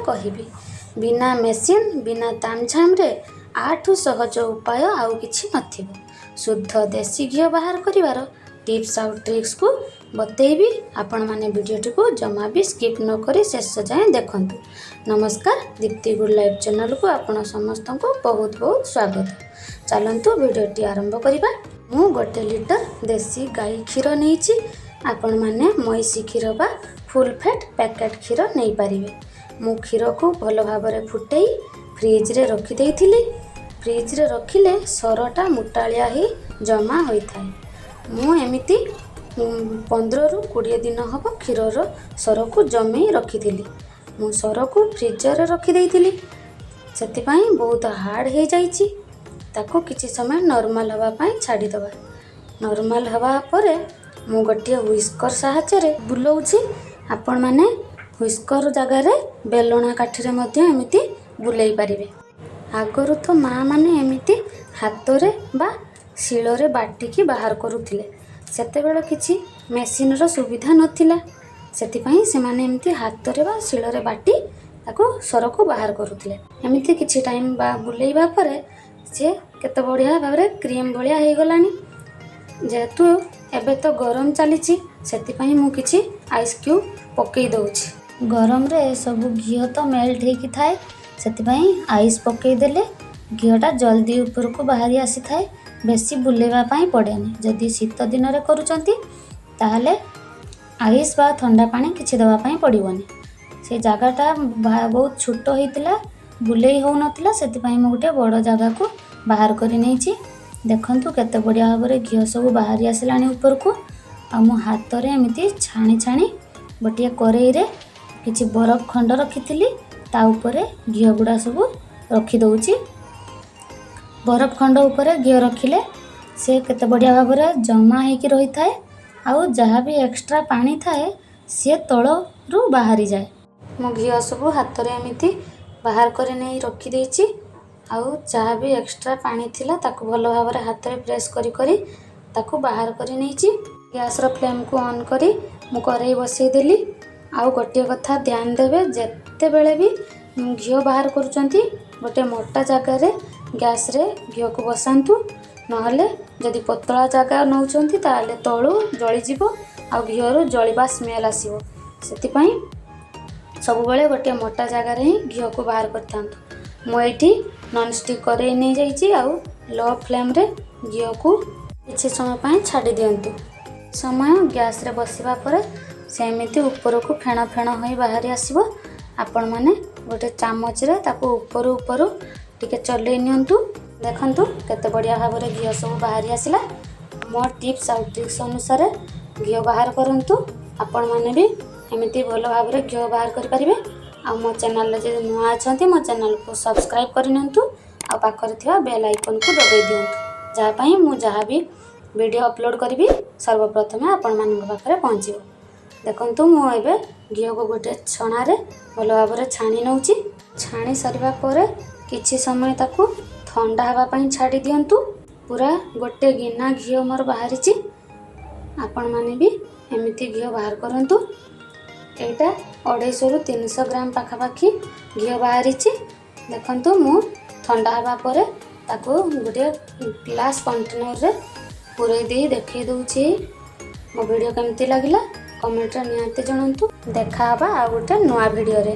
କହିବି। ବିନା ମେସିନ୍ ବିନା ତାମଝାମରେ ଆଠୁ ସହଜ ଉପାୟ ଆଉ କିଛି ନଥିବ। ଶୁଦ୍ଧ ଦେଶୀ ଘିଅ ବାହାର କରିବାର ଟିପ୍ସ ଆଉ ଟ୍ରିକ୍ସକୁ ବତେଇବି। ଆପଣମାନେ ଭିଡ଼ିଓଟିକୁ ଜମା ବି ସ୍କିପ୍ ନ କରି ଶେଷ ଯାଏଁ ଦେଖନ୍ତୁ। ନମସ୍କାର, ଦୀପ୍ତି ଗୁଡ୍ ଲାଇଫ୍ ଚ୍ୟାନେଲକୁ ଆପଣ ସମସ୍ତଙ୍କୁ ବହୁତ ବହୁତ ସ୍ୱାଗତ। ଚାଲନ୍ତୁ ଭିଡ଼ିଓଟି ଆରମ୍ଭ କରିବା। ମୁଁ 1 ଲିଟର ଦେଶୀ ଗାଈ କ୍ଷୀର ନେଇଛି। ଆପଣମାନେ ମଇଁଷି କ୍ଷୀର ବା ଫୁଲ୍ ଫ୍ୟାଟ୍ ପ୍ୟାକେଟ୍ କ୍ଷୀର ନେଇପାରିବେ। ମୁଁ କ୍ଷୀରକୁ ଭଲ ଭାବରେ ଫୁଟେଇ ଫ୍ରିଜରେ ରଖିଦେଇଥିଲି। ଫ୍ରିଜରେ ରଖିଲେ ସରଟା ମୋଟାଳିଆ ହେଇ ଜମା ହୋଇଥାଏ। ମୁଁ ଏମିତି 15ରୁ 20 ଦିନ ହେବ କ୍ଷୀରର ସରକୁ ଜମେଇ ରଖିଥିଲି। ମୁଁ ସରକୁ ଫ୍ରିଜରେ ରଖିଦେଇଥିଲି, ସେଥିପାଇଁ ବହୁତ ହାର୍ଡ଼ ହେଇଯାଇଛି। ତାକୁ କିଛି ସମୟ ନର୍ମାଲ୍ ହେବା ପାଇଁ ଛାଡ଼ିଦେବା। ନର୍ମାଲ୍ ହେବା ପରେ ମୁଁ ଗୋଟିଏ ହୁଇସ୍କର ସାହାଯ୍ୟରେ ବୁଲଉଛି। ଆପଣମାନେ ହୁଇସ୍କର ଜାଗାରେ ବେଲଣା କାଠିରେ ମଧ୍ୟ ଏମିତି ବୁଲେଇ ପାରିବେ। ଆଗରୁ ତ ମାଆମାନେ ଏମିତି ହାତରେ ବା ଶିଳରେ ବାଟିକି ବାହାର କରୁଥିଲେ। ସେତେବେଳେ କିଛି ମେସିନ୍ର ସୁବିଧା ନଥିଲା, ସେଥିପାଇଁ ସେମାନେ ଏମିତି ହାତରେ ବା ଶିଳରେ ବାଟି ତାକୁ ସରକୁ ବାହାର କରୁଥିଲେ। ଏମିତି କିଛି ଟାଇମ୍ ବା ବୁଲେଇବା ପରେ ସିଏ କେତେ ବଢ଼ିଆ ଭାବରେ କ୍ରିମ୍ ଭଳିଆ ହେଇଗଲାଣି। ଯେହେତୁ ଏବେ ତ ଗରମ ଚାଲିଛି, ସେଥିପାଇଁ ମୁଁ କିଛି ଆଇସ୍ କ୍ୟୁବ୍ ପକେଇ ଦେଉଛି। ଗରମରେ ଏସବୁ ଘିଅ ତ ମେଲ୍ଟ ହେଇକି ଥାଏ, ସେଥିପାଇଁ ଆଇସ୍ ପକେଇଦେଲେ ଘିଅଟା ଜଲ୍ଦି ଉପରକୁ ବାହାରି ଆସିଥାଏ। ବେଶୀ ବୁଲେଇବା ପାଇଁ ପଡ଼େନି। ଯଦି ଶୀତ ଦିନରେ କରୁଛନ୍ତି ତାହେଲେ ଆଇସ୍ ବା ଥଣ୍ଡା ପାଣି କିଛି ଦେବା ପାଇଁ ପଡ଼ିବନି। ସେ ଜାଗାଟା ବହୁତ ଛୋଟ ହେଇଥିଲା, ବୁଲେଇ ହେଉନଥିଲା, ସେଥିପାଇଁ ମୁଁ ଗୋଟେ ବଡ଼ ଜାଗାକୁ ବାହାର କରି ନେଇଛି। ଦେଖନ୍ତୁ କେତେ ବଢ଼ିଆ ଭାବରେ ଘିଅ ସବୁ ବାହାରି ଆସିଲାଣି ଉପରକୁ। ଆଉ ମୁଁ ହାତରେ ଏମିତି ଛାଣି ଛାଣି ଗୋଟିଏ କରେଇରେ କିଛି ବରଫ ଖଣ୍ଡ ରଖିଥିଲି, ତା ଉପରେ ଘିଅ ଗୁଡ଼ା ସବୁ ରଖିଦେଉଛି। ବରଫ ଖଣ୍ଡ ଉପରେ ଘିଅ ରଖିଲେ ସେ କେତେ ବଢ଼ିଆ ଭାବରେ ଜମା ହେଇକି ରହିଥାଏ। ଆଉ ଯାହା ବି ଏକ୍ସଟ୍ରା ପାଣି ଥାଏ ସିଏ ତଳରୁ ବାହାରିଯାଏ। ମୁଁ ଘିଅ ସବୁ ହାତରେ ଏମିତି ବାହାର କରି ନେଇ ରଖିଦେଇଛି। ଆଉ ଯାହା ବି ଏକ୍ସଟ୍ରା ପାଣି ଥିଲା ତାକୁ ଭଲ ଭାବରେ ହାତରେ ପ୍ରେସ୍ କରି କରି ତାକୁ ବାହାର କରି ନେଇଛି। ଗ୍ୟାସ୍ର ଫ୍ଲେମ୍କୁ ଅନ୍ କରି ମୁଁ କରେଇ ବସେଇଦେଲି। ଆଉ ଗୋଟିଏ କଥା ଧ୍ୟାନ ଦେବେ, ଯେତେବେଳେ ବି ଘିଅ ବାହାର କରୁଛନ୍ତି ଗୋଟେ ମୋଟା ଜାଗାରେ ଗ୍ୟାସ୍ରେ ଘିଅକୁ ବସାନ୍ତୁ। ନହେଲେ ଯଦି ପତଳା ଜାଗା ନେଉଛନ୍ତି ତାହେଲେ ତଳୁ ଜଳିଯିବ ଆଉ ଘିଅରୁ ଜଳିବା ସ୍ମେଲ୍ ଆସିବ। ସେଥିପାଇଁ ସବୁବେଳେ ଗୋଟିଏ ମୋଟା ଜାଗାରେ ହିଁ ଘିଅକୁ ବାହାର କରିଥାନ୍ତୁ। ମୁଁ ଏଇଠି ନନ୍ଷ୍ଟିକ୍ କରେଇ ନେଇଯାଇଛି। ଆଉ ଲୋ ଫ୍ଲେମ୍ରେ ଘିଅକୁ କିଛି ସମୟ ପାଇଁ ଛାଡ଼ି ଦିଅନ୍ତୁ। ସମୟ ଗ୍ୟାସ୍ରେ ବସିବା ପରେ ସେମିତି ଉପରକୁ ଫେଣ ଫେଣ ହୋଇ ବାହାରି ଆସିବ। ଆପଣମାନେ ଗୋଟେ ଚାମଚରେ ତାକୁ ଉପରୁ ଟିକେ ଚଲେଇ ନିଅନ୍ତୁ। ଦେଖନ୍ତୁ କେତେ ବଢ଼ିଆ ଭାବରେ ଘିଅ ସବୁ ବାହାରି ଆସିଲା। ମୋ ଟିପ୍ସ ଆଉ ଟ୍ରିକ୍ସ ଅନୁସାରେ ଘିଅ ବାହାର କରନ୍ତୁ। ଆପଣମାନେ ବି ଏମିତି ଭଲ ଭାବରେ ଘିଅ ବାହାର କରିପାରିବେ। ଆଉ ମୋ ଚ୍ୟାନେଲରେ ଯଦି ନୂଆ ଅଛନ୍ତି ମୋ ଚ୍ୟାନେଲକୁ ସବସ୍କ୍ରାଇବ୍ କରିନିଅନ୍ତୁ। ଆଉ ପାଖରେ ଥିବା ବେଲ୍ ଆଇକନ୍କୁ ଦବାଇ ଦିଅନ୍ତୁ, ଯାହା ପାଇଁ ମୁଁ ଯାହା ବି ଭିଡ଼ିଓ ଅପଲୋଡ଼ କରିବି ସର୍ବପ୍ରଥମେ ଆପଣମାନଙ୍କ ପାଖରେ ପହଞ୍ଚିବ। ଦେଖନ୍ତୁ ମୁଁ ଏବେ ଘିଅକୁ ଗୋଟେ ଛଣାରେ ଭଲ ଭାବରେ ଛାଣି ନେଉଛି। ଛାଣି ସାରିବା ପରେ କିଛି ସମୟ ତାକୁ ଥଣ୍ଡା ହେବା ପାଇଁ ଛାଡ଼ି ଦିଅନ୍ତୁ। ପୁରା ଗୋଟେ ଗିନା ଘିଅ ମୋର ବାହାରିଛି। ଆପଣମାନେ ବି ଏମିତି ଘିଅ ବାହାର କରନ୍ତୁ। ଏଇଟା 250ରୁ 300 ଗ୍ରାମ ପାଖାପାଖି ଘିଅ ବାହାରିଛି। ଦେଖନ୍ତୁ ମୁଁ ଥଣ୍ଡା ହେବା ପରେ ତାକୁ ଗୋଟିଏ ଗ୍ଲାସ୍ କଣ୍ଟେନରରେ ପୂରେଇ ଦେଇ ଦେଖେଇ ଦେଉଛି। ମୋ ଭିଡ଼ିଓ କେମିତି ଲାଗିଲା କମେଣ୍ଟରେ ନିହାତି ଜଣାନ୍ତୁ। ଦେଖା ହେବା ଆଉ ଗୋଟେ ନୂଆ ଭିଡ଼ିଓରେ।